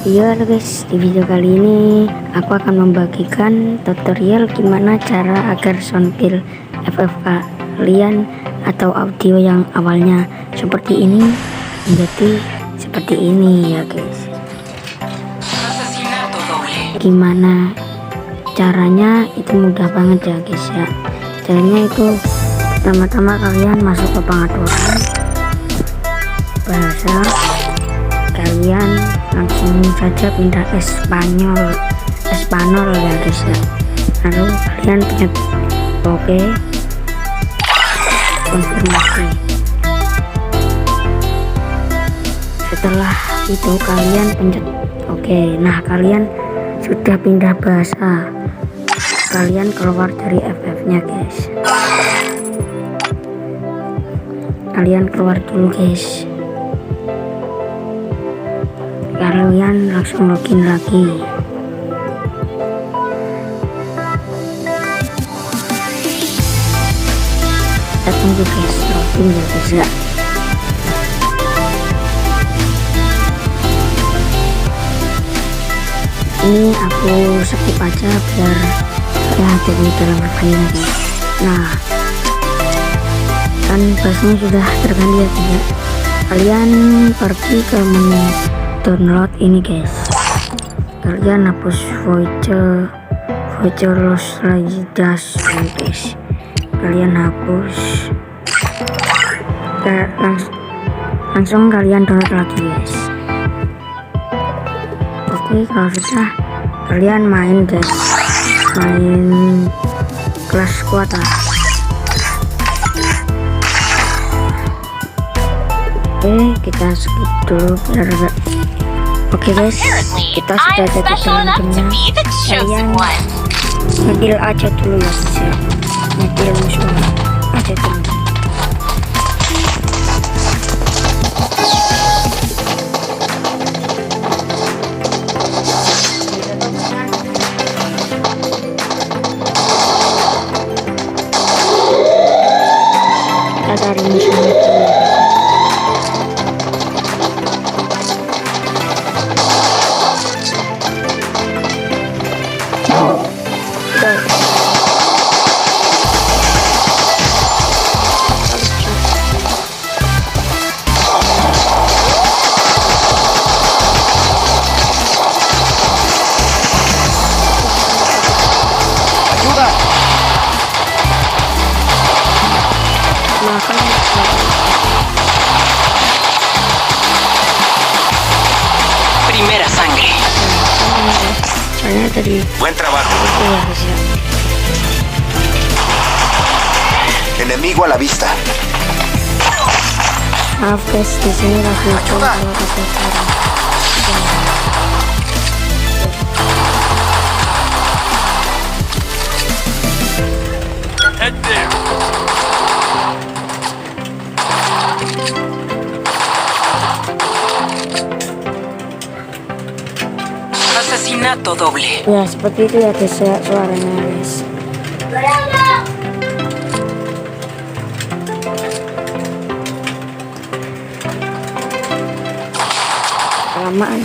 Iya guys, di video kali ini aku akan membagikan tutorial gimana cara agar soundfile FF kalian atau audio yang awalnya seperti ini menjadi seperti ini ya guys. Gimana caranya? Itu mudah banget ya guys ya. Caranya itu pertama-tama kalian masuk ke pengaturan bahasa, kalian langsung saja pindah Espanyol ya guys ya. Lalu kalian pencet oke, konfirmasi. Setelah itu kalian pencet oke. Nah, kalian sudah pindah bahasa, kalian keluar dari FF nya guys. Kalian keluar dulu guys, kalian langsung login lagi. Kita tunggu guys, login ya guys ya. Ini aku skip aja biar ya jadi dalam rangkaian guys. Nah, kan bahasanya sudah terganti ya guys ya. Kalian pergi ke menu download ini guys, kalian hapus voucher los lajidas guys, kalian hapus, langsung kalian download lagi guys. Oke, kalau sudah kalian main guys, main kelas kuota. Oke, kita skip dulu biar gak. Oke guys, kita sudah ada di dalam gamenya. Kalian ngedil aja dulu ya guys ya, ngedil musuh aja dulu. Kita cari musuhnya dulu. Primera sangre. Buen trabajo. Enemigo a la vista. Maaf guys, di sini lagi coba Head there. Asesinato doble. ya, seperti itu ya guys ya suaranya guys. Kelamaan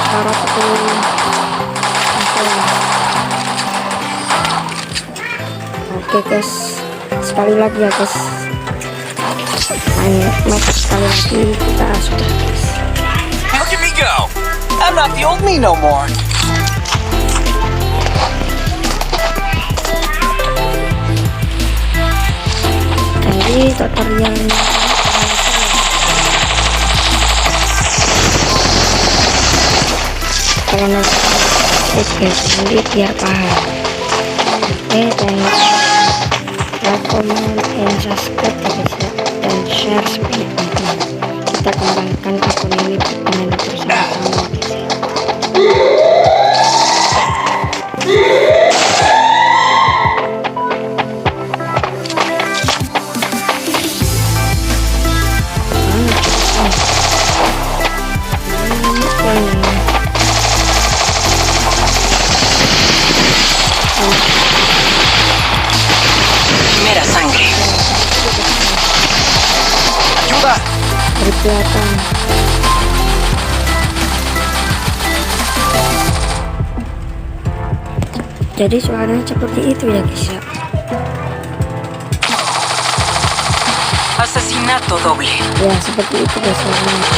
harap itu. Oke guys, sekali lagi ya guys, main match sekali lagi kita sudah guys. Look at me go. I'm not the old me no more. Jadi tutorialnya kalian harus guys, nanti biar paham. Oke, dan like, comment, and subscribe ya guys ya, dan share seperti itu. Kita kembangkan akun ini dengan bersama-sama guys ya. belakang. Jadi suaranya seperti itu ya guys ya. Asesinato doble. Ya seperti itu guys suaranya.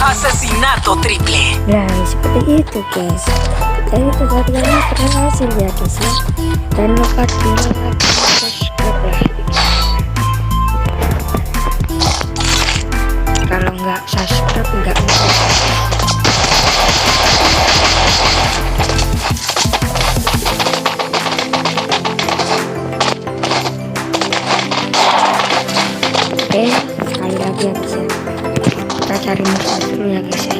Asesinato triple. Nah seperti itu guys. Jadi tutorialnya berhasil ya guys ya. Dan lupa di like, subscribe ya. Kalau nggak subscribe nggak bisa. Oke, sekali lagi ya guys ya. Kita cari musuh dulu ya guys ya.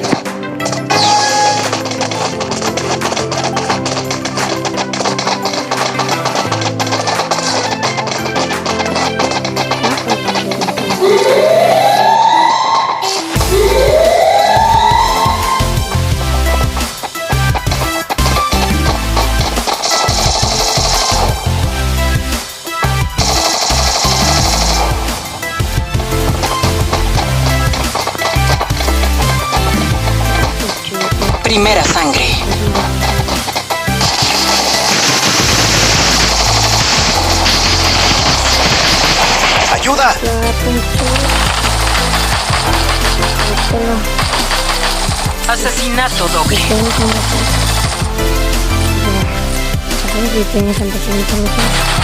Primera sangre. ¡Ayuda! Asesinato doble. Videonya sampai sini teman-teman.